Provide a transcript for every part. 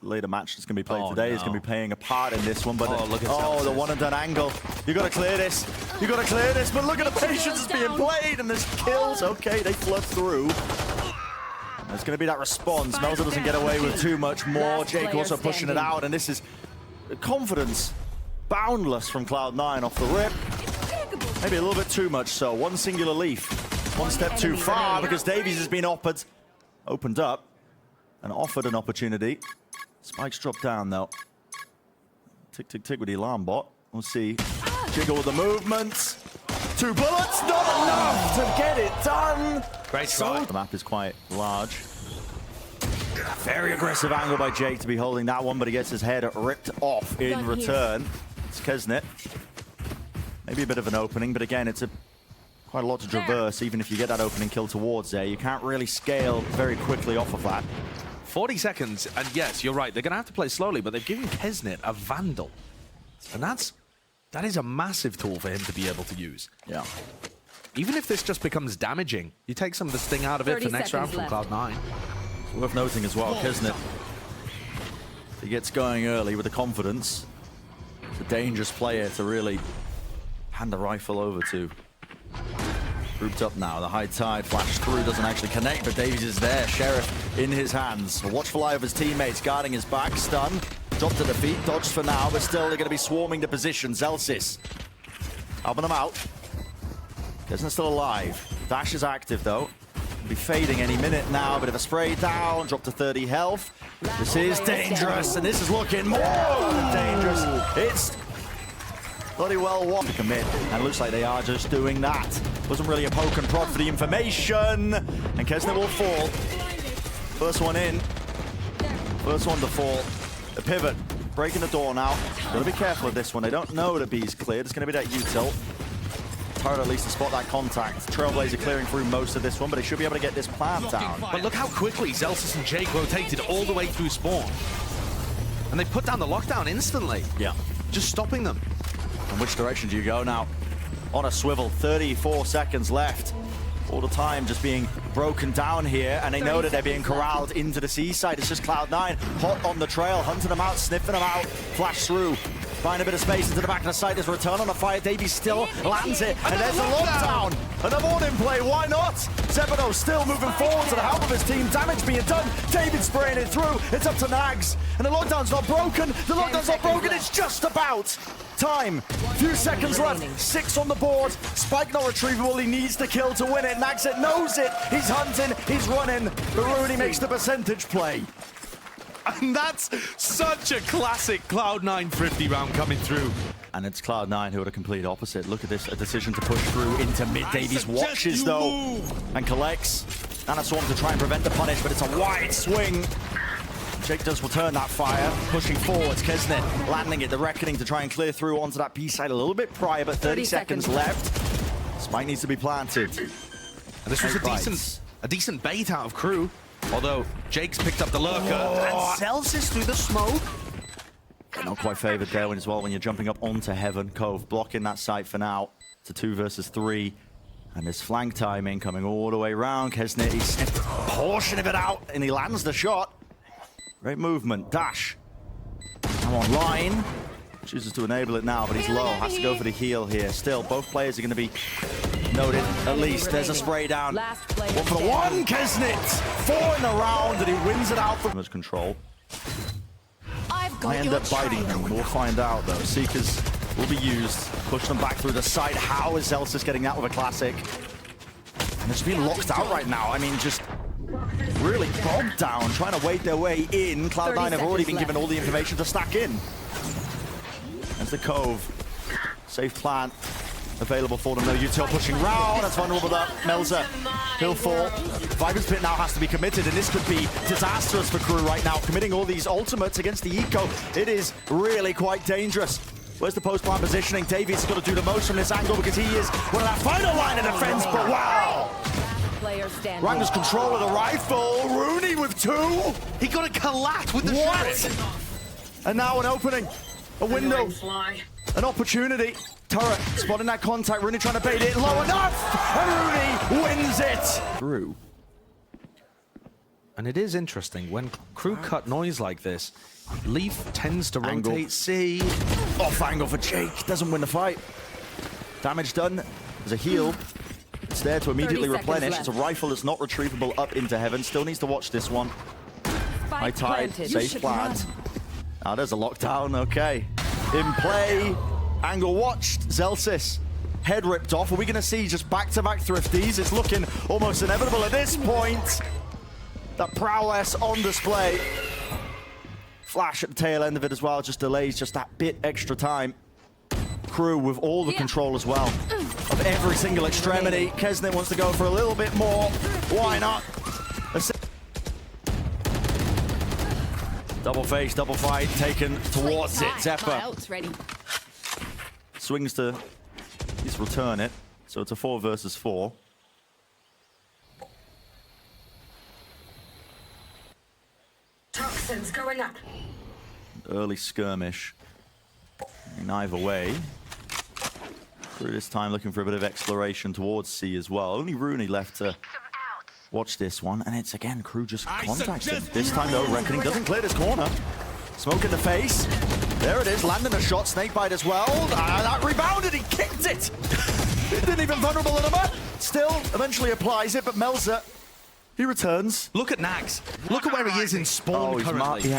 later match that's going to be played today is going to be playing a part in this one. But look at the one and done angle. You got to clear this. You got to clear this. But look at the patience that's being played, and there's kills. Okay, they flood through. There's going to be that response. Melza doesn't get away with too much more. Jake also pushing it out, and this is confidence boundless from Cloud9 off the rip. Maybe a little bit too much so. One singular leaf. One step too far because Davies has been opened up and offered an opportunity. Spikes drop down though. Tick, tick, tick with the alarm bot. We'll see. Jiggle with the movements. 2 bullets, not enough to get it done. Great try. The map is quite large. Very aggressive angle by Jake to be holding that one, but he gets his head ripped off in return. It's Kesnet. Maybe a bit of an opening, but again, it's quite a lot to traverse. Even if you get that opening kill towards there, you can't really scale very quickly off of that. 40 seconds, and yes, you're right. They're going to have to play slowly, but they've given Kesnet a Vandal. And that is a massive tool for him to be able to use. Yeah. Even if this just becomes damaging, you take some of the sting out of it for next round from Cloud9. Worth noting as well, Kesnet, he gets going early with the confidence. It's a dangerous player to really hand the rifle over to. Grouped up now, the high tide flashed through, doesn't actually connect, but Davies is there. Sheriff in his hands. A watchful eye of his teammates, guarding his back, stun. Dropped to the feet, dodged for now, but still they're going to be swarming the position. Zelsis helping them out. Kesnet's still alive. Dash is active though. Be fading any minute now. Bit of a spray down, drop to 30 health. This is dangerous, and this is looking more than dangerous. It's bloody well won to commit, and it looks like they are just doing that. Wasn't really a poke and prod for the information, and Kesnet will fall. First one in, first one to fall. The pivot, breaking the door now. Gotta be careful of this one. They don't know the B's cleared. It's gonna be that util. Hard at least to spot that contact. Trailblazer clearing through most of this one, but they should be able to get this plant down. But look how quickly Zelsis and Jake rotated all the way through spawn. And they put down the lockdown instantly. Yeah. Just stopping them. And which direction do you go now? On a swivel, 34 seconds left. All the time just being broken down here, and they know that they're being corralled into the seaside. It's just Cloud9 hot on the trail, hunting them out, sniffing them out, flash through. Find a bit of space into the back of the site. There's a return on the fire. Davies still lands it. And there's a lockdown. Another one in play. Why not? Zebano still moving forward to the help of his team. Damage being done. David spraying it through. It's up to Nags. And the lockdown's not broken. The lockdown's not broken. It's just about time. Few seconds left. 6 on the board. Spike not retrievable. He needs to kill to win it. Nags it knows it. He's hunting. He's running. Baruni makes the percentage play. And that's such a classic Cloud9 thrifty round coming through. And it's Cloud9 who are the complete opposite. Look at this, a decision to push through into mid. Davies watches though, and collects. And a swarm to try and prevent the punish, but it's a wide swing. Jake does return that fire, pushing forwards. Kesnet landing it, the reckoning to try and clear through onto that B side a little bit prior, but 30 seconds left. Spike needs to be planted. And this was a decent bait out of crew. Although Jake's picked up the lurker and Celsius through the smoke. Not quite favored there as well when you're jumping up onto Heaven. Cove blocking that site for now. It's a 2 versus 3. And there's flank timing coming all the way around. Kesnet, he sniffed a portion of it out and he lands the shot. Great movement. Dash. Now online. Chooses to enable it now, but he's low. Has to go for the heal here. Still, both players are going to be noted at least. There's a spray down. One for the one. Kesnet 4 in the round, and he wins it out from his control. I end up biting him. We'll find out though. Seekers will be used. Push them back through the side. How is Zelsis getting that with a classic? And they're just being locked out right now. I mean, just really bogged down, trying to wait their way in. Cloud9 have already been given all the information to stack in. There's the Cove. Safe plant available for them. No util pushing round. That's vulnerable to Melza. He'll fall. Viper's Pit now has to be committed, and this could be disastrous for crew right now. Committing all these ultimates against the eco. It is really quite dangerous. Where's the post-plant positioning? Davies has got to do the most from this angle because he is one of that final line of defense, but wow! Ranger's control of the rifle. Rooney with 2. He got a collat with the shot. And now an opening. A window. An opportunity. Turret spotting that contact. Rooney trying to bait it low enough. And Rooney wins it. Through. And it is interesting, when crew cut noise like this, Leaf tends to rotate C. Off angle for Jake, doesn't win the fight. Damage done, there's a heal. It's there to immediately replenish. It's a rifle that's not retrievable up into heaven. Still needs to watch this one. High tide, safe plant. Now there's a lockdown, okay. In play, angle watched, Zelsis. Head ripped off. Are we going to see just back-to-back thrifties? It's looking almost inevitable at this point. That prowess on display. Flash at the tail end of it as well, just delays just that bit extra time. Crew with all the control as well of every single extremity. Kesnet wants to go for a little bit more. Why not? Double face, double fight, taken towards it. Zephyr swings to at least return it. So it's a 4 versus 4. Toxins going up. Early skirmish. In either way. Through this time looking for a bit of exploration towards C as well. Only Rooney left to watch this one. And it's again, Crew just contacts him. This time though, Reckoning doesn't clear this corner. Smoke in the face. There it is, landing a shot. Snakebite as well. That rebounded, he kicked it. It didn't even vulnerable anymore. Still, eventually applies it, but Melzer, he returns. Look at Nags. Look at where he is in spawn currently.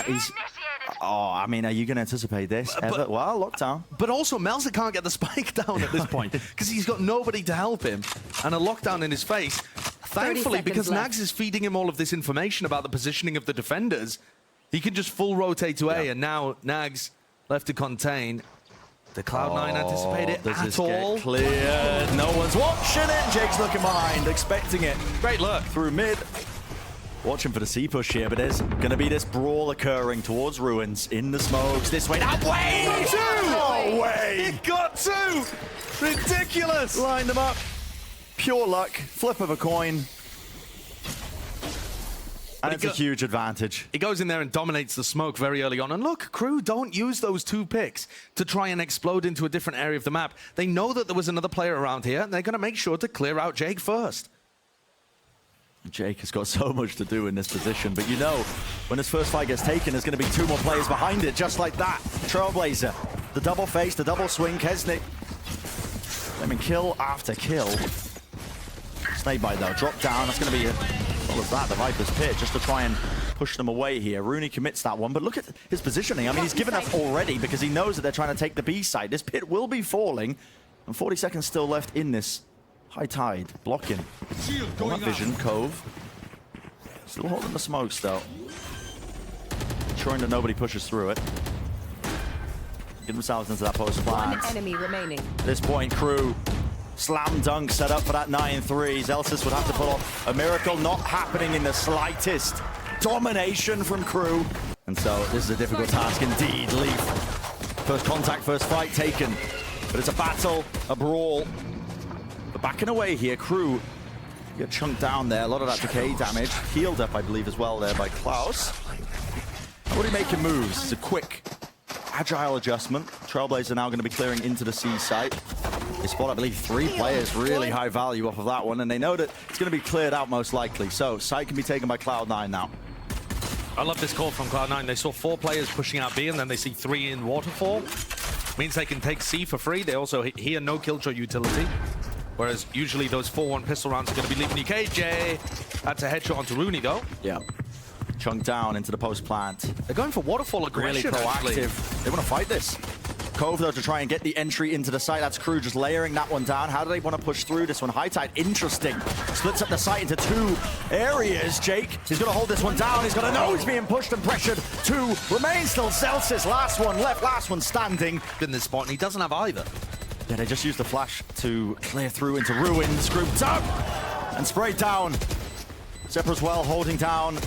Oh, I mean, are you going to anticipate this ever? Well, lockdown. But also, Melzer can't get the spike down at this point because he's got nobody to help him. And a lockdown in his face. Thankfully, because Nags is feeding him all of this information about the positioning of the defenders, he can just full rotate to A, and now Nags left to contain. The Cloud9 anticipate it at all? Get cleared. No one's watching it. Jake's looking behind, expecting it. Great look. Through mid. Watching for the C push here, but there's going to be this brawl occurring towards Ruins in the smokes. This way. That way! No way! It got 2! Ridiculous! Lined them up. Pure luck. Flip of a coin. And it's a huge advantage. He goes in there and dominates the smoke very early on. And look, Crew don't use those 2 picks to try and explode into a different area of the map. They know that there was another player around here, and they're going to make sure to clear out Jake first. Jake has got so much to do in this position, but you know, when this first fight gets taken, there's going to be 2 more players behind it, just like that. Trailblazer, the double face, the double swing, Kesnick. I mean, kill after kill. Snakebite though, drop down, that's going to be all of that, the Viper's Pit, just to try and push them away here. Rooney commits that one, but look at his positioning. I mean, he's given up already because he knows that they're trying to take the B side. This pit will be falling, and 40 seconds still left in this. High tide, blocking. On that vision, Cove. Still holding the smokes though. Ensuring that nobody pushes through it. Get themselves into that post plant. 1 enemy remaining. At this point, Crew slam dunk set up for that 9-3. Zelsis would have to pull off a miracle, not happening in the slightest. Domination from Crew. And so this is a difficult task indeed. Leaf. First contact, first fight taken. But it's a battle, a brawl. But backing away here, Crew get chunked down there. A lot of that decay damage. Healed up, I believe, as well there by Klaus. Already making moves. It's a quick, agile adjustment. Trailblazer now going to be clearing into the C site. They spot, I believe, 3 players. Really high value off of that one. And they know that it's going to be cleared out most likely. So site can be taken by Cloud9 now. I love this call from Cloud9. They saw 4 players pushing out B, and then they see 3 in Waterfall. Means they can take C for free. They also hear no killjoy utility. Whereas usually those 4-1 pistol rounds are going to be leaving you KJ. That's a headshot onto Rooney though. Yeah. Chunk down into the post plant. They're going for waterfall aggression. Really proactive. Actually. They want to fight this. Cove though to try and get the entry into the site. That's Crew just layering that one down. How do they want to push through this one? High tide, interesting. Splits up the site into 2 areas. Jake, he's going to hold this one down. He's going to know he's being pushed and pressured. 2 remain still. Celsius, last one left, last one standing. In this spot, and he doesn't have either. Yeah, they just used the flash to clear through into Ruins. Grouped up and sprayed down. Zebra's well holding down.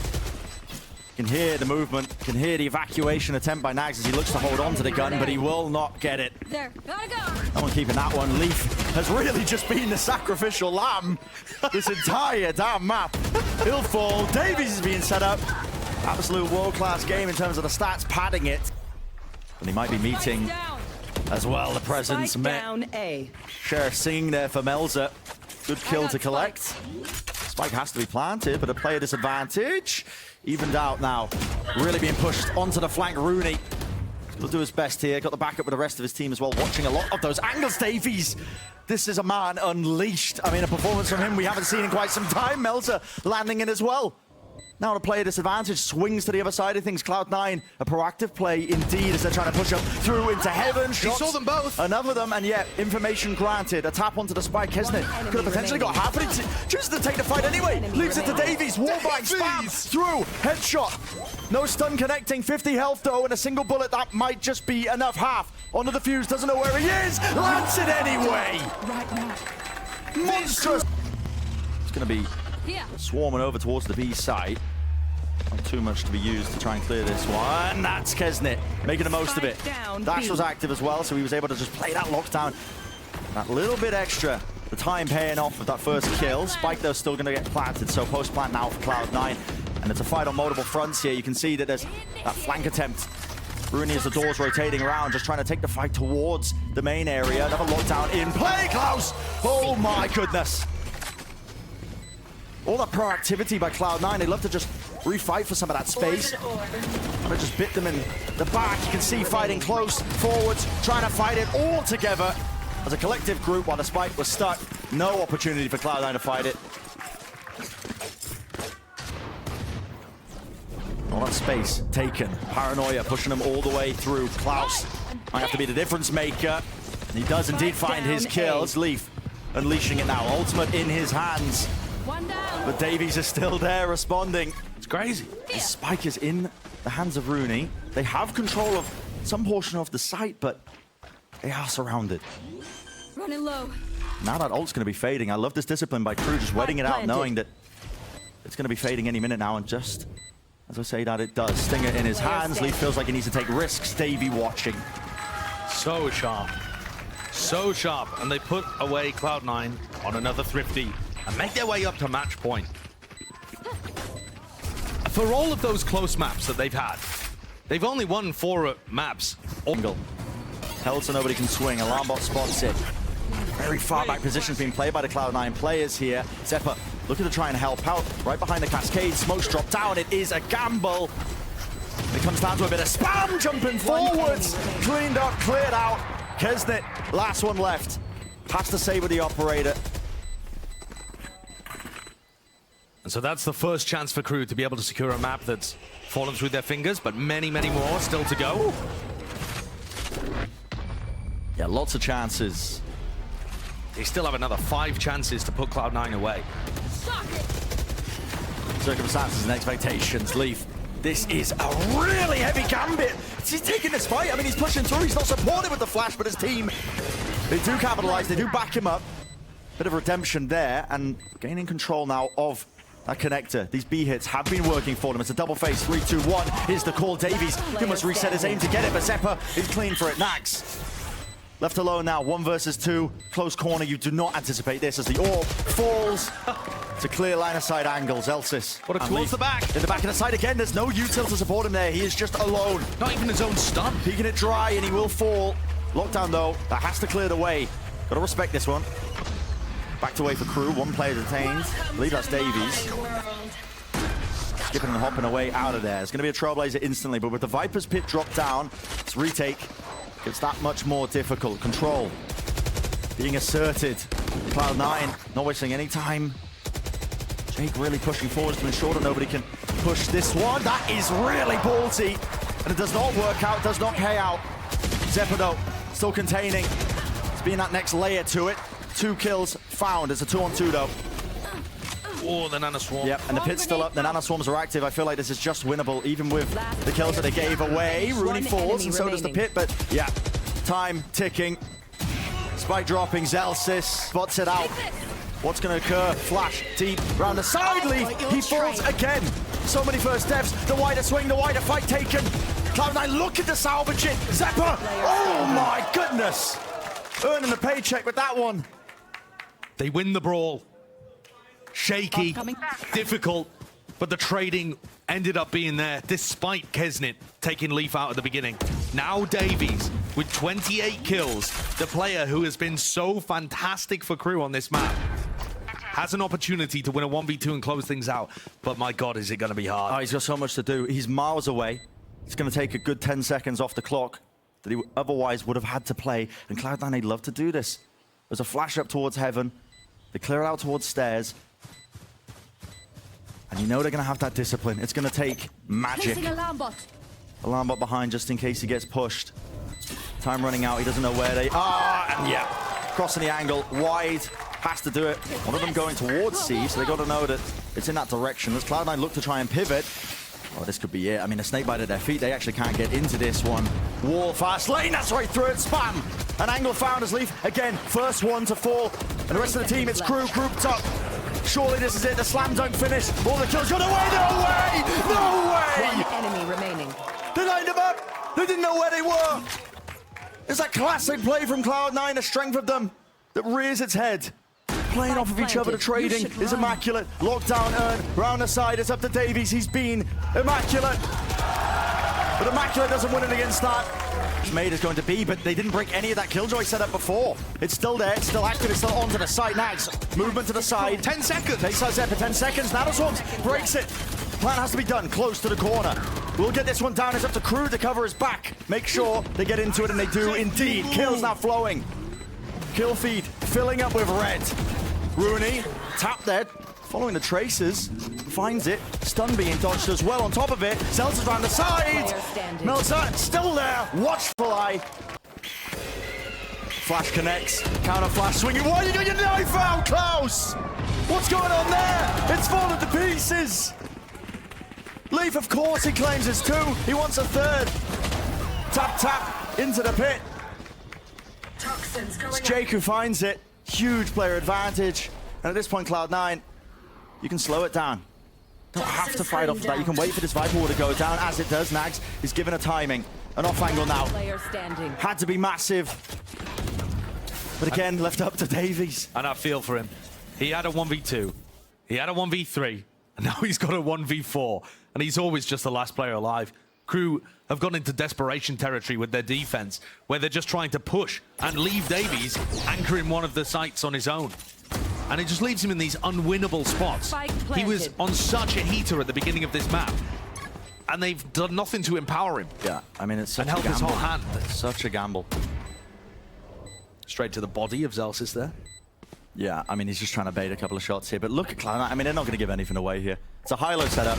Can hear the movement, can hear the evacuation attempt by Nags as he looks to hold on to the gun, but he will not get it. There, gotta go. No one keeping that one. Leaf has really just been the sacrificial lamb this entire damn map. He'll fall. Davies is being set up. Absolute world-class game in terms of the stats, padding it. And he might be meeting as well the presence. Down A. Sheriff singing there for Melzer. Good kill to collect. Spike has to be planted, but a player disadvantage. Evened out now. Really being pushed onto the flank. Rooney will do his best here. Got the backup with the rest of his team as well. Watching a lot of those angles, Davies. This is a man unleashed. I mean, a performance from him we haven't seen in quite some time. Melter landing in as well. Now the player disadvantage swings to the other side of things. Cloud9, a proactive play indeed as they're trying to push up through into heaven. He saw them both. Another of them, and yet information granted. A tap onto the spike. Kesnet could have potentially got half, but he chooses to take the fight anyway. Leaves it to Davies. Wallbang, spam, through, headshot. No stun connecting, 50 health though, and a single bullet that might just be enough. Half onto the fuse, doesn't know where he is. Lands it anyway. Monstrous. It's going to be swarming over towards the B site. Not too much to be used to try and clear this one. That's Kesnet making the most of it. Dash was active as well, so he was able to just play that lockdown. That little bit extra. The time paying off with that first kill. Spike, though, still going to get planted, so post-plant now for Cloud9. And it's a fight on multiple fronts here. You can see that there's that flank attempt. Rooney as the door's rotating around, just trying to take the fight towards the main area. Another lockdown in play, Klaus! Oh my goodness. All that proactivity by Cloud9, they love to just refight for some of that space. And it just bit them in the back. You can see fighting close, forwards, trying to fight it all together as a collective group while the spike was stuck. No opportunity for Cloud9 to fight it. All that space taken. Paranoia pushing them all the way through. Klaus might have to be the difference maker. And he does indeed find his kill. It's Leaf unleashing it now. Ultimate in his hands. But Davies is still there responding. It's crazy. The spike is in the hands of Rooney. They have control of some portion of the site, but they are surrounded. Running low. Now that ult's going to be fading. I love this discipline by Crew, just wetting it out, knowing that it's going to be fading any minute now. And just as I say that, it does. Stinger in his hands. Leaf feels like he needs to take risks. Davey watching. So sharp. So sharp. And they put away Cloud9 on another Thrifty and make their way up to match point. For all of those close maps that they've had, they've only won 4 maps. Angle. Held so nobody can swing. Alarmbot spots it. Very far back positions being played by the Cloud9 players here. Zephyr looking to try and help out. Right behind the cascade. Smoke's dropped down. It is a gamble. It comes down to a bit of spam. Jumping forwards. Cleaned up, cleared out. Kesnet, last one left. Has to save with the operator. And so that's the first chance for Crew to be able to secure a map that's fallen through their fingers, but many, many more still to go. Yeah, lots of chances. They still have another 5 chances to put Cloud9 away. Circumstances and expectations. Leaf, this is a really heavy gambit. He's taking this fight. I mean, he's pushing through. He's not supported with the flash, but his team, they do capitalize. They do back him up. Bit of redemption there, and gaining control now of that connector. These B hits have been working for them. It's a double face. 3, 2, 1 is the call. Davies, he must reset his aim to get it, but Zephyr is clean for it. Nax left alone now. 1 versus 2. Close corner. You do not anticipate this as the orb falls to clear line of sight angles. Elsis. What a towards the back. In the back of the side again. There's no util to support him there. He is just alone. Not even his own stun. Peeking it dry, and he will fall. Lockdown though. That has to clear the way. Gotta respect this one. Backed away for Crew. 1 player detained. I believe that's Davies. Skipping and hopping away out of there. It's going to be a Trailblazer instantly, but with the Viper's pit dropped down, it's retake. It's that much more difficult. Control being asserted. Cloud9 not wasting any time. Jake really pushing forward to ensure that nobody can push this one. That is really ballsy. And it does not work out, does not pay out. Zephyr though, still containing. It's being that next layer to it. 2 kills found. It's a 2-on-2 though. Oh, the Nano Swarm. Yep, and the pit's still up. The Nano Swarms are active. I feel like this is just winnable, even with the kills that they gave away. Rooney falls, and so does the pit, but yeah, time ticking. Spike dropping. Zelsis spots it out. What's going to occur? Flash deep around the side. Leaf. He falls again. So many first steps. The wider swing, the wider fight taken. Cloud9 looking to salvage it. Zephyr. Oh my goodness. Earning the paycheck with that one. They win the brawl. Shaky, difficult, but the trading ended up being there despite Kesnet taking Leaf out at the beginning. Now Davies with 28 kills, the player who has been so fantastic for Crew on this map, has an opportunity to win a 1v2 and close things out. But my God, is it going to be hard? Oh, he's got so much to do. He's miles away. It's going to take a good 10 seconds off the clock that he otherwise would have had to play. And Cloud9, they'd love to do this. There's a flash up towards heaven. They clear it out towards stairs. And you know they're going to have that discipline. It's going to take magic. Placing alarm bot. Alarm bot behind just in case he gets pushed. Time running out. He doesn't know where they are. And yeah, crossing the angle. Wide. Has to do it. One of them going towards C, so they got to know that it's in that direction. As Cloud9 look to try and pivot. Oh, this could be it. I mean, a snake bite at their feet. They actually can't get into this one. Wall, fast lane. That's right through it. Spam. An angle found as Leaf. Again, first one to fall. And the rest of the team, it's Crew grouped up. Surely this is it. The slam dunk finish. All the kills got away. No way! No way! One enemy remaining. They lined them up. They didn't know where they were. It's that classic play from Cloud9, the strength of them that rears its head. Playing off of each other, the trading is immaculate. Lockdown earn, round the side, it's up to Davies. He's been immaculate. But immaculate doesn't win it against that. Made is going to be, but they didn't break any of that Killjoy setup before. It's still there, it's still active, it's still onto the side. Nags, movement to the side. 10 seconds. Takes out Zed for 10 seconds. Nanoswarms breaks it. Plan has to be done, close to the corner. We'll get this one down. It's up to Crew to cover his back. Make sure they get into it, and they do indeed. Kills now flowing. Kill feed filling up with red. Rooney, tap dead, following the traces, finds it. Stun being dodged as well on top of it. Zelsa's around the side. Melza still there. Watchful eye. Flash connects. Counter flash swinging. Why you got your knife out, Klaus? What's going on there? It's fallen to pieces. Leaf, of course, he claims his two. He wants a third. Tap, tap, into the pit. It's Jake who finds it. Huge player advantage. And at this point, Cloud9, you can slow it down. Don't have to fight off of that. You can wait for this Viper Wall to go down. As it does, Nags is given a timing. An off angle now. Had to be massive. But again, left up to Davies. And I feel for him. He had a 1v2. He had a 1v3. And now he's got a 1v4. And he's always just the last player alive. Crew have gone into desperation territory with their defense, where they're just trying to push and leave Davies anchoring one of the sites on his own. And it just leaves him in these unwinnable spots. He was on such a heater at the beginning of this map, and they've done nothing to empower him. Yeah, I mean, it's such a help gamble. his whole hand. It's such a gamble. Straight to the body of Zelsis there. Yeah, I mean, he's just trying to bait a couple of shots here. But look at Cloud9. I mean, they're not going to give anything away here. It's a high-low setup.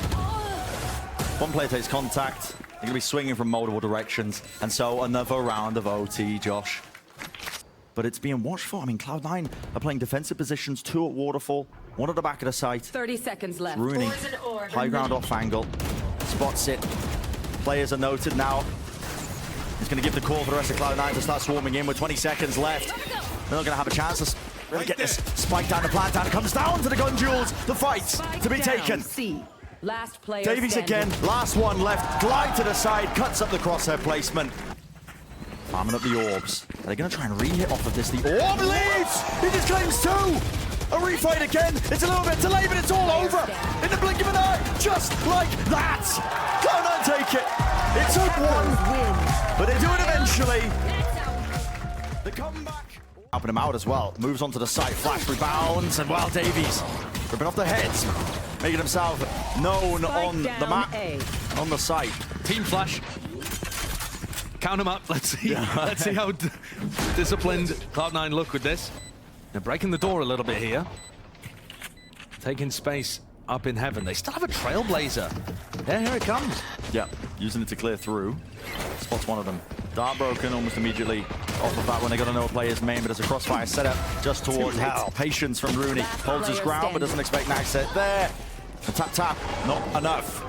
One player takes contact. They're going to be swinging from multiple directions. And so another round of OT, Josh. But it's being watched for. I mean, Cloud9 are playing defensive positions, 2 at Waterfall, 1 at the back of the site. 30 seconds left. Rooney, high ground off angle. Spots it. Players are noted now. He's going to give the call for the rest of Cloud9 to start swarming in with 20 seconds left. They're not going to have a chance to really get this spike down the plant down. It comes down to the gun duels. The fight to be taken. C. Last player Davies standing. again, last one left. Glide to the side, cuts up the crosshair placement. Farming up the orbs. Are they going to try and re-hit off of this? The orb leaves! He just claims 2! A refight again. It's a little bit delayed, but it's all over. In the blink of an eye, just like that. Cloud9 take it. It took 1, but they do it eventually. The comeback. Helping him out as well. Moves onto the side, flash rebounds, and well, Davies ripping off the heads, making himself known on the map, on the site. Team flash. Count him up. Let's see. Let's see how disciplined Cloud9 look with this. They're breaking the door a little bit here. Taking space up in heaven. They still have a Trailblazer. Yeah, here it comes. Yeah, using it to clear through. Spots one of them. Dart broken almost immediately off of that when they got to know a player's main, but it's a crossfire setup just towards hell. Patience from Rooney. Holds his ground, but doesn't expect Nags set there. A tap tap, not enough.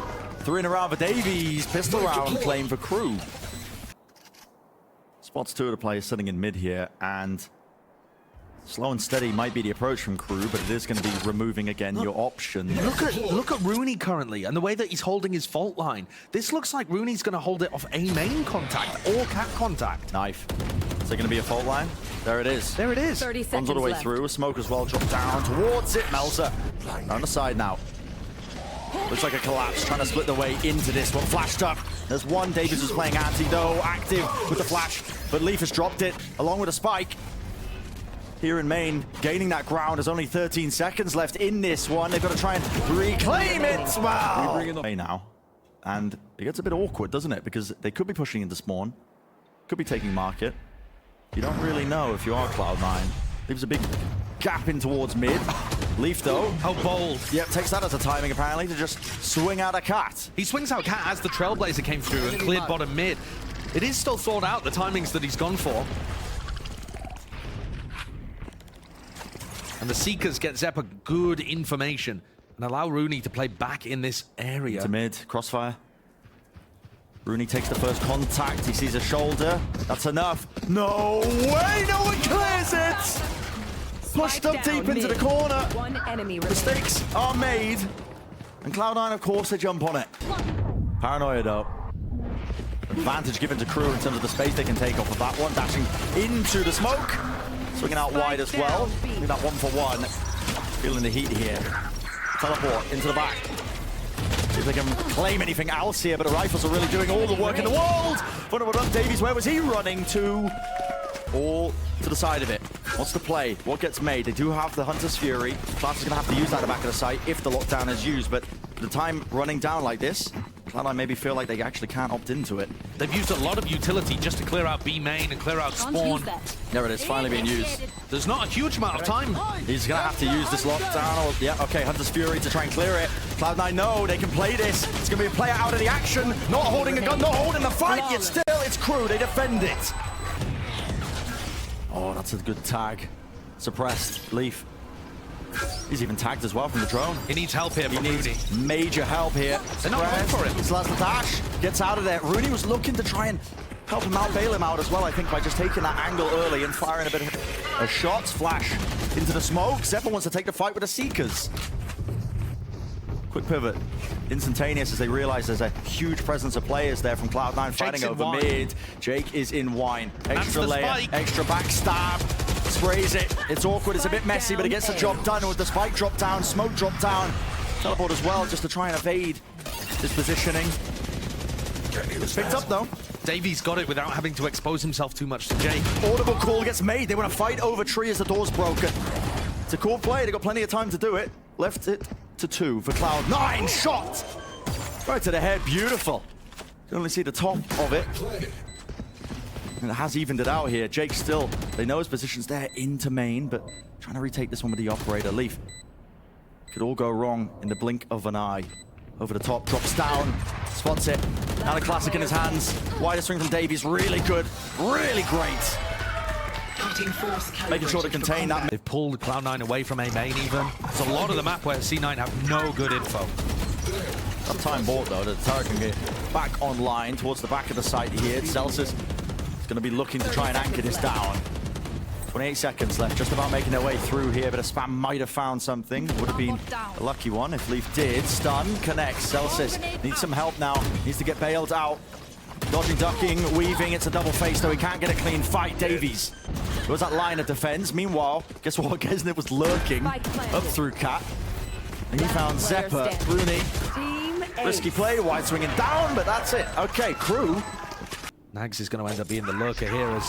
3 in a row for Davies. Pistol round claim for Crew. Spots 2 of the players sitting in mid here, and slow and steady might be the approach from Crew, but it is going to be removing again your option. Look at Rooney currently and the way that he's holding his fault line. This looks like Rooney's going to hold it off A main contact or cat contact. Knife. Is there going to be a fault line? There it is. There it is. 30 seconds Runs all the way left. through. Smoke as well. Drop down towards it. Melza on the side now. Looks like a collapse. Trying to split the way into this one. Flashed up. There's one. Davies was playing anti though. Active with the flash. But Leaf has dropped it along with a spike. here in main, gaining that ground. There's only 13 seconds left in this one. They've got to try and reclaim it. Wow. Hey now. And it gets a bit awkward, doesn't it? Because they could be pushing into spawn. Could be taking market. You don't really know if you are Cloud9. Leaves a big gap in towards mid. Leaf though. How bold. Yep, takes that as a timing apparently to just swing out a cat. He swings out cat as the Trailblazer came through and cleared bottom mid. It is still thought out, the timings that he's gone for. And the Seekers get Zeppa good information and allow Rooney to play back in this area. To mid, crossfire. Rooney takes the first contact. He sees a shoulder. That's enough. No way! No one clears it! Pushed up deep into the corner. One enemy Mistakes are made. And Cloud9, of course, they jump on it. Paranoia, though. Advantage given to Crew in terms of the space they can take off of that one. Dashing into the smoke. Swinging out wide as well. Doing that 1-for-1. Feeling the heat here. Teleport into the back. See if they can claim anything else here, but the rifles are really doing all the work in the world. Vulnerable up, Davies, where was he running to? All to the side of it. What's the play? What gets made? They do have the Hunter's Fury. Class is going to have to use that at the back of the site if the lockdown is used, but the time running down like this, Cloud9 maybe feel like they actually can't opt into it. They've used a lot of utility just to clear out B main and clear out spawn. There it is, finally being used. There's not a huge amount of time. He's going to have to use this lockdown. Yeah, okay, Hunter's Fury to try and clear it. Cloud9 know they can play this. It's going to be a player out of the action. Not holding a gun, not holding the fight, yet still it's Crew. They defend it. Oh, that's a good tag. Suppressed. Leaf. He's even tagged as well from the drone. He needs help here from Rooney. Major help here. They're not going for it. His last dash gets out of there. Rooney was looking to try and help him out, bail him out as well, I think, by just taking that angle early and firing a bit of a shot. Flash into the smoke. Zeppa wants to take the fight with the Seekers. Quick pivot. Instantaneous as they realize there's a huge presence of players there from Cloud9 fighting over mid. Jake is in wine. Extra layer, extra backstab. Sprays it. It's awkward, it's a bit messy, but it gets the job done with the spike drop down, smoke drop down. Teleport as well, just to try and evade this positioning. It's picked up though. Davies got it without having to expose himself too much to Jake. Audible call gets made. They want to fight over tree as the door's broken. It's a cool play. They got plenty of time to do it. Left it to 2 for Cloud9. Shot! Right to the head. Beautiful. You can only see the top of it. And it has evened it out here. Jake still, they know his position's there into main, but trying to retake this one with the operator. Leaf. Could all go wrong in the blink of an eye. Over the top, drops down, spots it. Now the classic in his hands. Wider swing from Davies, really good, really great. Making sure to contain that. They've pulled Cloud9 away from A main even. There's a lot of the map where C9 have no good info. Tough time bought though, the turret can get back online towards the back of the site here. Celsius is going to be looking to try and anchor this down. 28 seconds left, just about making their way through here, but a spam might have found something. Would have been a lucky one if Leaf did. Stun, connects. Celsius needs some help now. Needs to get bailed out. Dodging, ducking, weaving. It's a double face, though he can't get a clean fight. Davies. There was that line of defense. Meanwhile, guess what? Gesnit was lurking up through Cat. And he found Zeppa. Rooney. Risky play, wide swinging down, but that's it. Okay, Crew. Nags is going to end up being the lurker here as...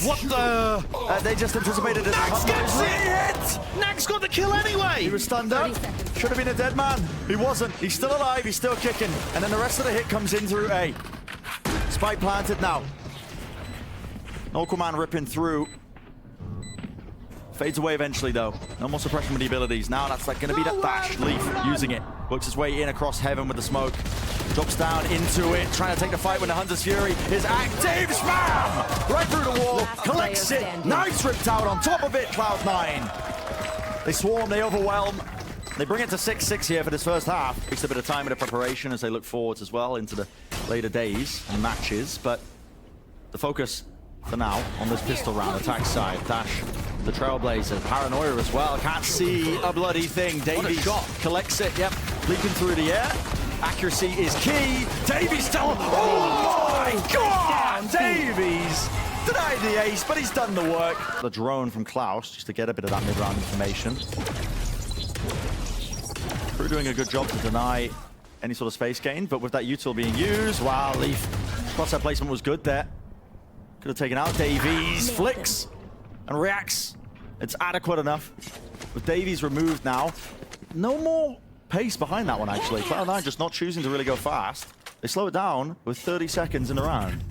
What the? They just anticipated it. Nags gets it! Nags got the kill anyway! He was stunned up. Should have been a dead man. He wasn't. He's still alive. He's still kicking. And then the rest of the hit comes in through A. Spike planted now. Aquaman ripping through. Fades away eventually, though. No more suppression with the abilities. Now that's like going to be that dash. Leaf using it. Works his way in across heaven with the smoke. Drops down into it. Trying to take the fight when the Hunter's Fury is active. Spam! Right through the wall. Collects it. Knives ripped out on top of it. Cloud9. They swarm. They overwhelm. They bring it to 6-6 here for this first half. Takes a bit of time in the preparation as they look forwards as well into the later days and matches. But the focus for now on this pistol round attack side. Dash, the Trailblazer, Paranoia as well. Can't see a bloody thing. Davies collects it. Yep, leaping through the air. Accuracy is key. Davies still. Oh my God! Davies denied the ace, but he's done the work. The drone from Klaus just to get a bit of that mid-round information. Crew doing a good job to deny any sort of space gain, but with that util being used, wow, Leaf crosshair placement was good there. Could have taken out Davies. Flicks. and reacts. It's adequate enough. With Davies removed now, no more pace behind that one, actually. Cloud9 just not choosing to really go fast. They slow it down with 30 seconds in a round.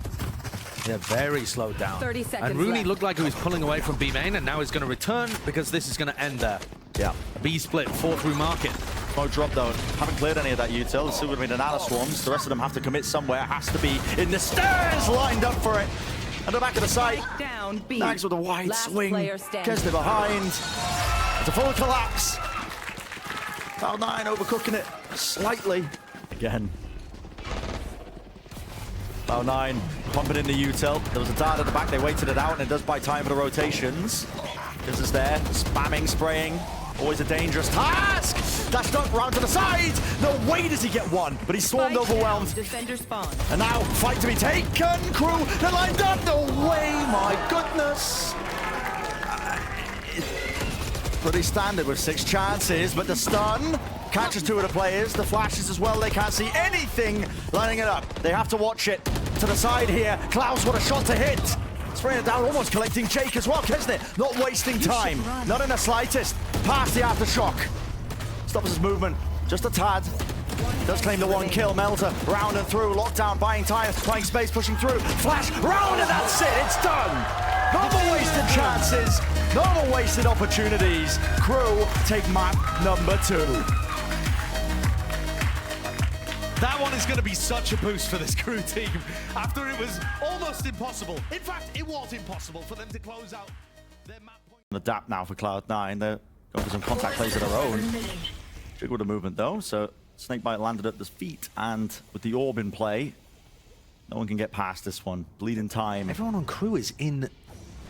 Yeah, very slowed down. 30 seconds And Rooney left. looked like he was pulling away from B main, and now he's going to return because this is going to end there. Yeah. A B split, 4 through market. No drop though. Haven't cleared any of that util. It's still going to be an Nana Swarms. The rest of them have to commit somewhere. Has to be in the stairs, lined up for it. And the back of the site. Down B. Nags with a wide Last swing. player standing. Kesney behind. It's a full collapse. Cloud9 overcooking it slightly. Again. Cloud9 pumping in the util. There was a dart at the back. They waited it out, and it does buy time for the rotations. This is there. Spamming, spraying. Always a dangerous task. Dashed up, round to the side. No way does he get one, but he's swarmed, Spike overwhelmed. down. Defender spawn. And now, fight to be taken. Crew, they're lined up. No way, my goodness. Pretty standard with 6 chances, but the stun catches 2 of the players. The flashes as well, they can't see anything lining it up. They have to watch it to the side here. Klaus, what a shot to hit. Spraying it down, almost collecting Jake as well. Kesney not wasting time, not in the slightest. Past the aftershock. Stops his movement, just a tad. Does claim the 1 kill. Melter round and through, lockdown, buying time, buying space, pushing through. Flash, round, and that's it, it's done. No more wasted chances, no more wasted opportunities. Crew take map number 2. That one is going to be such a boost for this Crew team after it was almost impossible. In fact, it was impossible for them to close out their map point. Adapt now for Cloud9. They're going for some contact plays of their own. Jig with the movement though, so Snakebite landed at the feet, and with the orb in play, no one can get past this one. Bleeding time. Everyone on Crew is in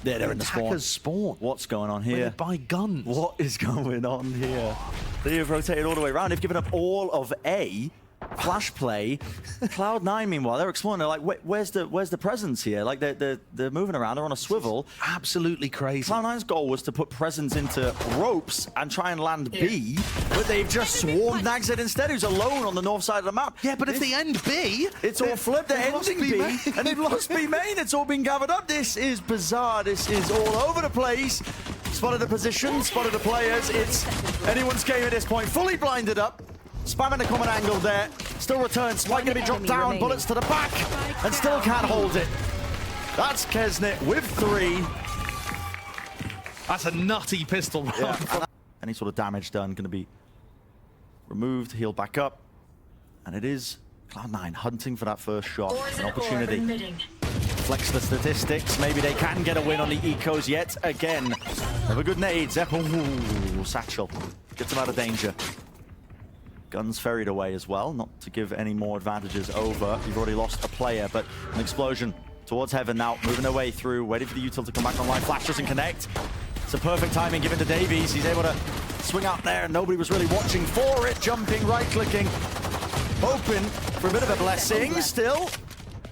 They're in the attacker's spawn. What's going on Where here? they buy guns. What is going on here? They have rotated all the way around. They've given up all of A. Flash play. Cloud9, meanwhile, they're exploring. They're like, where's the presence here? Like, they're moving around. They're on a swivel. Absolutely crazy. Cloud9's goal was to put presence into ropes and try and land B, but they've just swarmed Nags instead, who's alone on the north side of the map. Yeah, but if they end B, It's all flipped. They're lost ending B B, main. and they've lost B main. It's all been gathered up. This is bizarre. This is all over the place. Spotted the position, spotted the players. It's anyone's game at this point. Fully blinded up. Spamming the common angle there. Still returns. Spike going to be dropped down. remaining. Bullets to the back. And still can't hold it. That's Kesney with 3. that's a nutty pistol round. Yeah. Any sort of damage done going to be removed, healed back up. And it is Cloud9 hunting for that first shot. An opportunity. Flex the statistics. Maybe they can get a win on the ecos yet again. Have a good nade. Zepp. Ooh, satchel. Gets him out of danger. Guns ferried away as well, not to give any more advantages over. You've already lost a player, but an explosion towards Heaven now, moving their way through, waiting for the util to come back online. Flash doesn't connect. It's a perfect timing given to Davies. He's able to swing out there, and nobody was really watching for it. Jumping, right-clicking, hoping for a bit of a blessing. Still,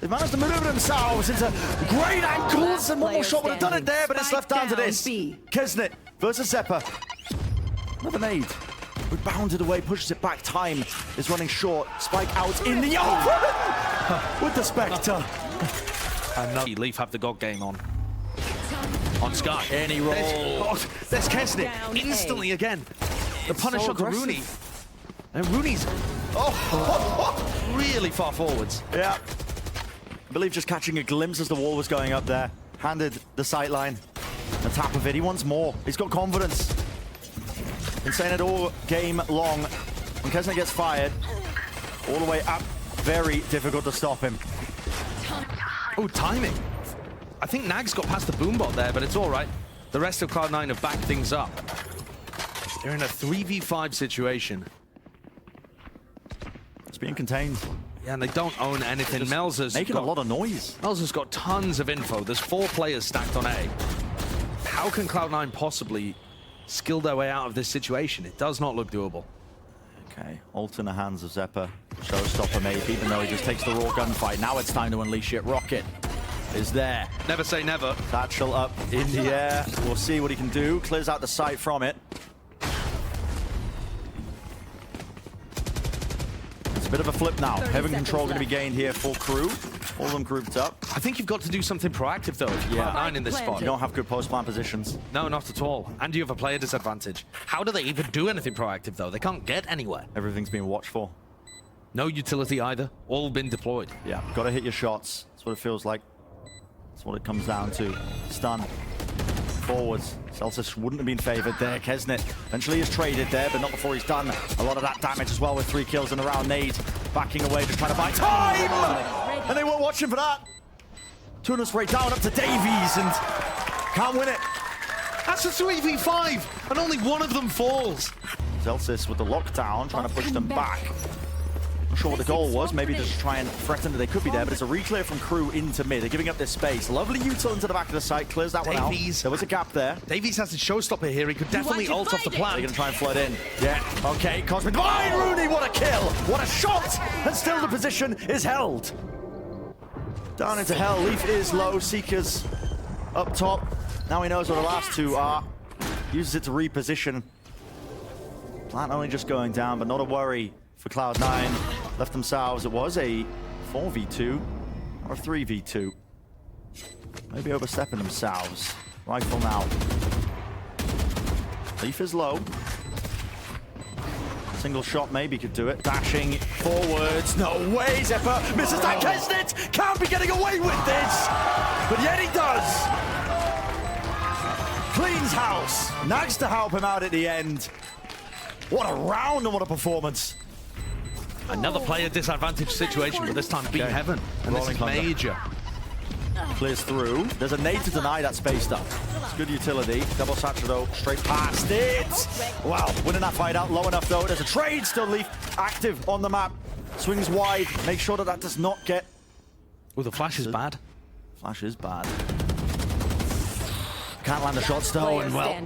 they've managed to maneuver themselves into great ankles, and one more shot would have done it there, but it's left down to this. Kesney versus Zeppa. Another nade. We bounded away, pushes it back. Time is running short. Spike out in the open with the Spectre. And Leaf have the God game on Sky. Any roll. There's Kesney Down instantly A. again. The It's punish so shot to aggressive. Rooney. And Rooney's really far forwards. Yeah. I believe just catching a glimpse as the wall was going up there. Handed the sightline. The tap of it. He wants more. He's got confidence. Been saying it all game long. When Kesney gets fired, all the way up, very difficult to stop him. Oh, timing. I think Nags got past the boombot there, but it's all right. The rest of Cloud9 have backed things up. They're in a 3v5 situation. It's being contained. Yeah, and they don't own anything. Melzer's Making a lot of noise. Melzer's got tons of info. There's 4 players stacked on A. How can Cloud9 possibly skill their way out of this situation? It does not look doable. Okay, ult in the hands of Zeppa. Showstopper maybe, even though he just takes the raw gunfight. Now it's time to unleash it. Rocket is there. Never say never. Satchel up in the air. We'll see what he can do. Clears out the sight from it. It's a bit of a flip now. 30 Heaven control seconds going to be gained here for Crew. All of them grouped up. I think you've got to do something proactive, though, if you're Cloud9 in this spot. You don't have good post-plant positions. No, not at all. And you have a player disadvantage. How do they even do anything proactive, though? They can't get anywhere. Everything's being watched for. No utility either. All been deployed. Yeah, got to hit your shots. That's what it feels like. That's what it comes down to. Stun. Forwards. Celsius wouldn't have been favored there. Kesnit eventually is traded there, but not before he's done a lot of that damage as well with 3 kills in a round. Nade backing away, just trying to buy time! And they weren't watching for that. Tuna spray down up to Davies and can't win it. That's a 3v5, and only one of them falls. Celsius with the lockdown, trying to push them back. Not sure what the goal was. Maybe just try and threaten that they could be there, but it's a reclear from Crew into mid. They're giving up this space. Lovely util into the back of the site, clears that one out. There was a gap there. Davies has a showstopper here. He could definitely ult off the They're plan. going to try and flood in. Yeah, okay, Cosmic Divine, Rooney, what a kill! What a shot! And still the position is held. Down into hell, Leaf is low, Seekers up top. Now he knows where the last two are. Uses it to reposition. Plant only just going down, but not a worry for Cloud9. Left themselves, it was a 4v2 or a 3v2. Maybe overstepping themselves. Rifle now. Leaf is low. Single shot maybe could do it. Dashing forwards. No way, Zephyr misses that. Kesnit can't be getting away with this. But yet he does. Cleans house. Nags to help him out at the end. What a round and what a performance. Another player disadvantage situation, but this time beat Heaven. And this is major. Clears through. There's a nade to deny that space stuff. It's good utility. Double satchel though, straight past it. Wow, winning that fight out low enough though. There's a trade still. Leaf active on the map. Swings wide. Make sure that that does not get... Oh, the flash is bad. Flash is bad. Can't land the shots though, and well,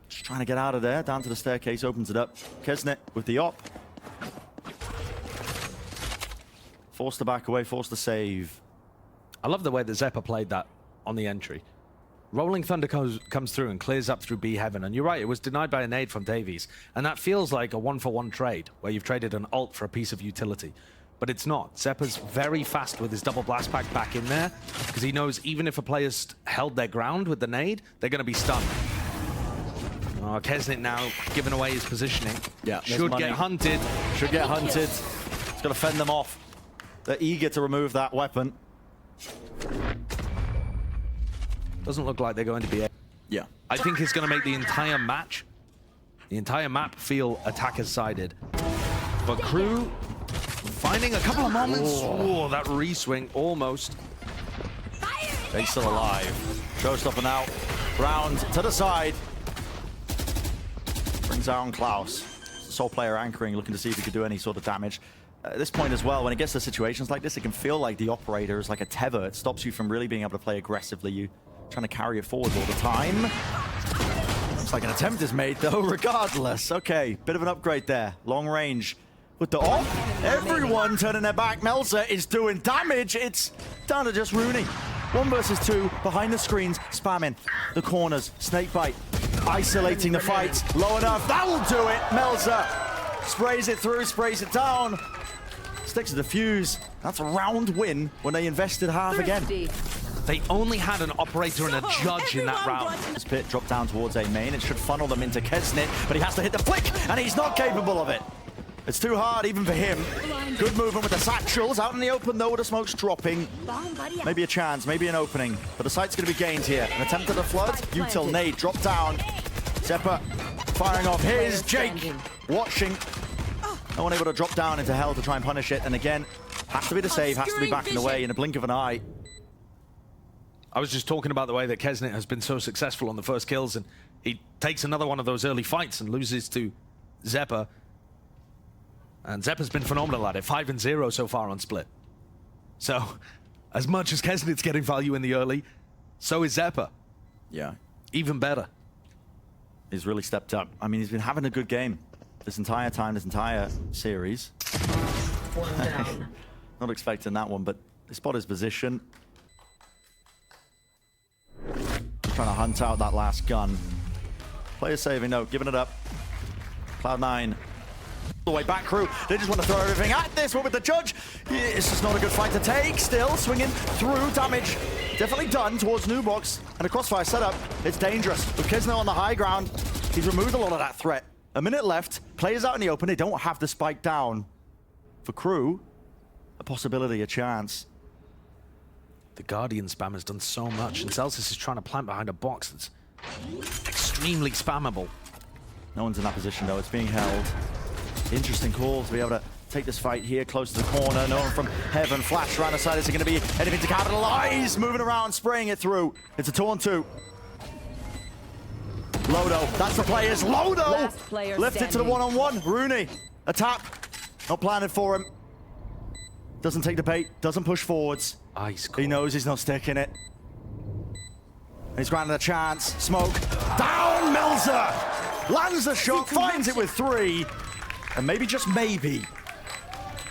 just trying to get out of there. Down to the staircase, opens it up. Kesnit with the op. Forced to back away, forced to save. I love the way that Zephyr played that on the entry. Rolling Thunder comes through and clears up through B Heaven. And you're right, it was denied by a nade from Davies. And that feels like a 1-for-1 trade, where you've traded an ult for a piece of utility. But it's not. Zephyr's very fast with his double blast pack back in there, because he knows even if a player's held their ground with the nade, they're going to be stunned. Oh, Kesnit now giving away his positioning. Yeah, should get hunted. Should get hunted. He's got to fend them off. They're eager to remove that weapon. Doesn't look like they're going to be. Yeah. I think it's going to make the entire map feel attackers sided. But Crew finding a couple of moments. Oh, that re-swing almost. They're still alive. Showstopper now. Round to the side. Brings down Klaus. Sole player anchoring, looking to see if he could do any sort of damage. At this point as well, when it gets to situations like this, it can feel like the operator is like a tether. It stops you from really being able to play aggressively. You trying to carry it forward all the time. Looks like an attempt is made though, regardless. Okay, bit of an upgrade there. Long range with the off. Everyone turning their back. Melzer is doing damage. It's down to just Rooney. 1 versus 2 behind the screens, spamming the corners. Snakebite isolating the fight. Low enough. That'll do it. Melzer sprays it through, sprays it down. Sticks to the fuse. That's a round win when they invested half again. They only had an operator and a judge in that round. This pit dropped down towards A main. It should funnel them into Kesnit, but he has to hit the flick, and he's not capable of it. It's too hard even for him. Good movement with the satchels. Out in the open though, with the smoke's dropping. Maybe a chance, maybe an opening. But the site's going to be gained here. An attempt at a flood. Util nade, drop down. Zephyr firing off his. Jake watching. No one able to drop down into hell to try and punish it. And again, has to be the save, has to be backing away in a blink of an eye. I was just talking about the way that Kesnit has been so successful on the first kills, and he takes another one of those early fights and loses to Zephyr. And Zephyr's been phenomenal at it, 5-0 so far on Split. So, as much as Kesnit's getting value in the early, so is Zephyr. Yeah. Even better. He's really stepped up. I mean, he's been having a good game this entire time, this entire series. Not expecting that one, but they spot his position. Trying to hunt out that last gun. Player saving, no, giving it up. Cloud9 the way back. Crew, they just want to throw everything at this one with the judge. It's just not a good fight to take. Still swinging through, damage definitely done towards Nubox, and a crossfire setup. It's dangerous. With Kisno on the high ground, he's removed a lot of that threat. A minute left, players out in the open, they don't have the spike down. For Crew, a possibility, a chance. The Guardian spam has done so much, and Celsius is trying to plant behind a box that's extremely spammable. No one's in that position though, it's being held. Interesting call to be able to take this fight here, close to the corner. No one from Heaven, flash around the side. Is it going to be anything to capitalize? Moving around, spraying it through. It's a 2-on-2. Lodo, that's the players. Lodo! Left it to the one-on-one. Rooney, a tap. Not planted for him. Doesn't take the bait, doesn't push forwards. Ice cold. He knows he's not sticking it. He's granted a chance. Smoke. Down, Melzer! Lands the shot, finds it with 3. And maybe, just maybe,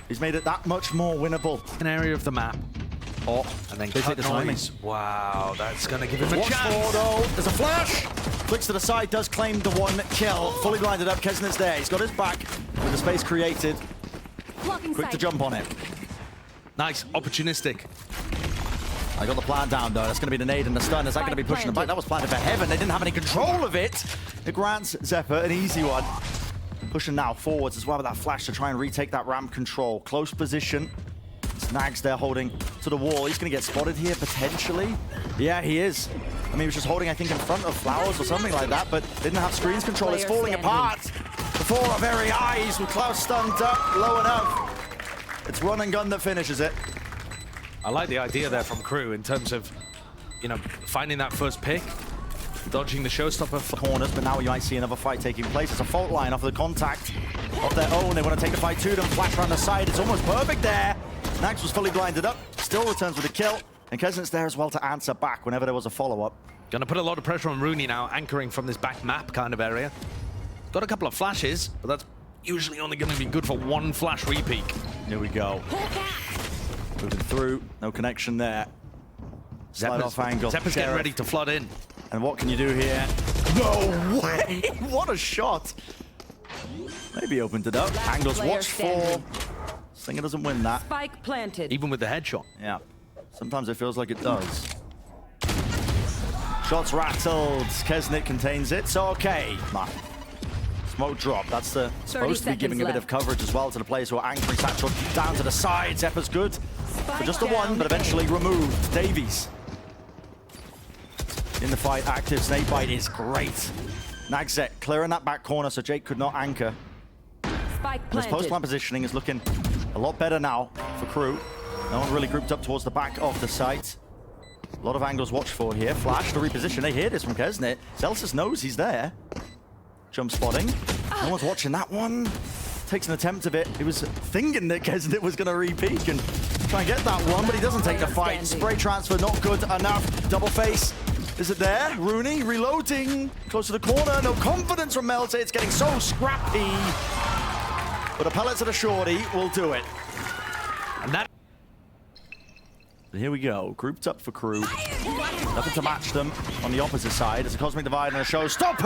he's made it that much more winnable. An area of the map. Oh, and then cut the timing. noise. Wow, that's going to give him a Watch chance. for though. There's a flash. Flicks to the side, does claim the 1 kill. Fully blinded up, Kesnet's there. He's got his back with the space created. Blocking Quick to sight. jump on it. Nice, opportunistic. I got the plan down though. That's going to be the nade and the stun. Is that going to be pushing them back? That was planted for Heaven. They didn't have any control of it. It grants Zephyr an easy one. Pushing now forwards as well with that flash to try and retake that ramp control. Close position. Snags there holding to the wall. He's going to get spotted here potentially. Yeah, he is. I mean, he was just holding, I think, in front of Flowers or something like that, but didn't have screens control. It's falling apart before our very eyes with Klaus stunned up low enough. It's run and gun that finishes it. I like the idea there from Crew in terms of, you know, finding that first pick, dodging the showstopper for Corners, but now you might see another fight taking place. It's a fault line off the contact of their own. They want to take the fight to them. Flash around the side. It's almost perfect there. Nags was fully blinded up. Still returns with a kill. And Kesnet's there as well to answer back whenever there was a follow-up. Going to put a lot of pressure on Rooney now, anchoring from this back map kind of area. Got a couple of flashes, but that's usually only going to be good for 1 flash repeak. Here we go. Moving through. No connection there. Slide off angle. Zephyr's getting ready to flood in. And what can you do here? No way! What a shot! Maybe opened it up. Last Angles player watched for. standing. Slinger doesn't win that. Spike planted. Even with the headshot. Yeah. Sometimes it feels like it does. Shots rattled. Kesnet contains it. So okay. Smoke drop. That's supposed to be giving a bit of coverage as well to the players who are anchoring Satchel down to the side. Zephyr's good. For just the 1, but eventually removed. Davies in the fight, active. Snakebite is great. Nagzet clearing that back corner so Jake could not anchor. Spike This planted. post-plant positioning is looking a lot better now for Crew. No one really grouped up towards the back of the site. A lot of angles watched for here. Flash to reposition. They hear this from Kesnet. Celsius knows he's there. Jump spotting. No one's watching that one. Takes an attempt of it. He was thinking that Kesnet was going to re-peek and try and get that one, but he doesn't take the fight. Spray transfer, not good enough. Double face. Is it there? Rooney reloading. Close to the corner. No confidence from Melter. It's getting so scrappy. But a pellet to the shorty will do it. And that... But here we go. Grouped up for Crew. Nothing to match them on the opposite side. It's a Cosmic Divide and a showstopper!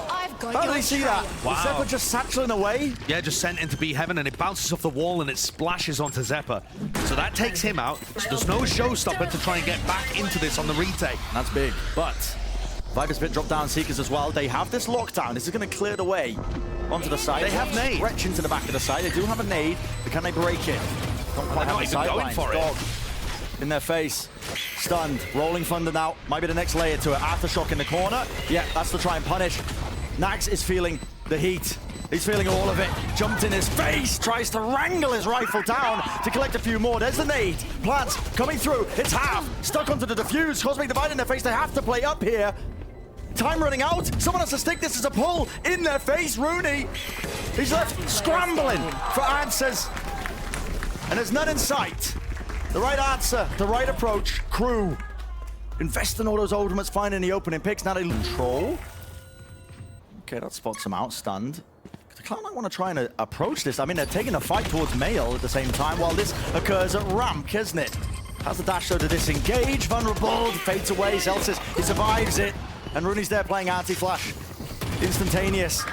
I've got How did your he see that? Wow. Was Zephyr just satcheling away? Yeah, just sent into B Heaven, and it bounces off the wall and it splashes onto Zephyr. So that takes him out. So there's no showstopper to try and get back into this on the retake. That's big. But Viper's bit drop down Seekers as well. They have this lockdown. This is going to clear the way onto the side. They have nade. Stretch into the back of the side. They do have a nade, but can they break it? Don't quite have not the even sideline. going for it. Dog in their face. Stunned. Rolling Thunder now. Might be the next layer to it. Aftershock in the corner. Yeah, that's to try and punish. Nags is feeling the heat. He's feeling all of it. Jumped in his face. Tries to wrangle his rifle down to collect a few more. There's the nade. Plants coming through. It's half. Stuck onto the defuse. Cosmic Divide in their face. They have to play up here. Time running out. Someone has to stick this as a pull in their face. Rooney. He's left scrambling for answers. And there's none in sight. The right answer, the right approach. Crew. Invest in all those ultimates, finding the opening picks. Now they control. Okay, that spots him out, stunned. The Cloud9 want to try and approach this. I mean, they're taking a fight towards Mail at the same time while this occurs at ramp, Kesnet. Has the dash though to disengage. Vulnerable, fades away. Celsius, he survives it. And Rooney's there playing anti-flash. Instantaneous.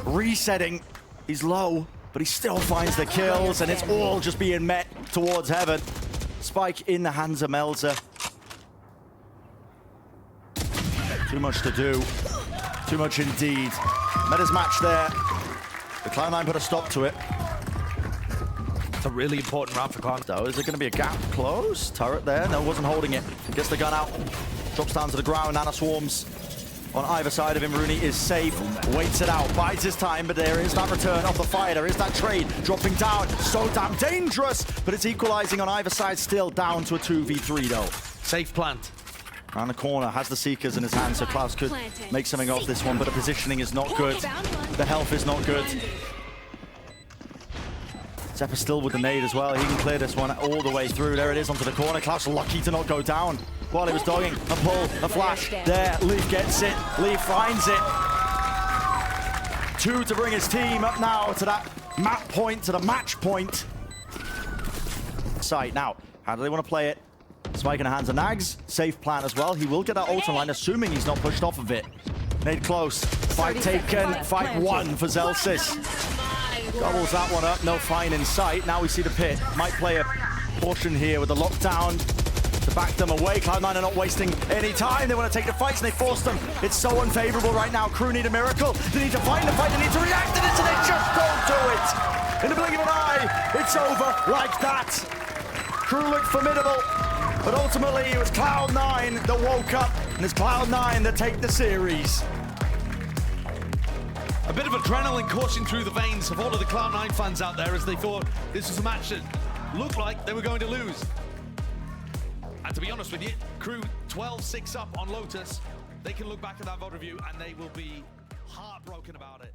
Resetting. He's low. but he still finds the kills, and it's all just being met towards heaven. Spike in the hands of Melzer. Too much to do. Too much indeed. Meta's match there. The Cloud9 put a stop to it. It's a really important round for Cloud9. So is there going to be a gap close? Turret there. No, wasn't holding it. Gets the gun out. Drops down to the ground. Nana swarms on either side of him. Rooney is safe. Waits it out. Bides his time, but there is that return of the fire. There is that trade. Dropping down. So damn dangerous. But it's equalizing on either side. Still down to a 2v3 though. Safe plant. Around the corner, has the Seekers in his hand, so Klaus could make something of this one, but the positioning is not good. The health is not good. Zephyr still with the nade as well. He can clear this one all the way through. There it is onto the corner. Klaus lucky to not go down while he was dogging. A pull, a flash. There, Leaf gets it. Leaf finds it. 2 to bring his team up now to that map point, to the match point. Sight. Now, how do they want to play it? Spike in the hands of Nags. Safe plant as well. He will get that ult line, assuming he's not pushed off of it. Nade close. Fight taken. Fight won for Zelsis. Doubles that one up. No fine in sight. Now we see the pit. Might play a portion here with the lockdown to back them away. Cloud9 are not wasting any time. They want to take the fights and they force them. It's so unfavorable right now. Crew need a miracle. They need to find the fight. They need to react to this, and they just don't do it. In the blink of an eye, it's over like that. Crew looked formidable. But ultimately, it was Cloud9 that woke up, and it's Cloud9 that take the series. A bit of adrenaline coursing through the veins of all of the Cloud9 fans out there as they thought this was a match that looked like they were going to lose. And to be honest with you, Crew 12-6 up on Lotus. They can look back at that VOD review and they will be heartbroken about it.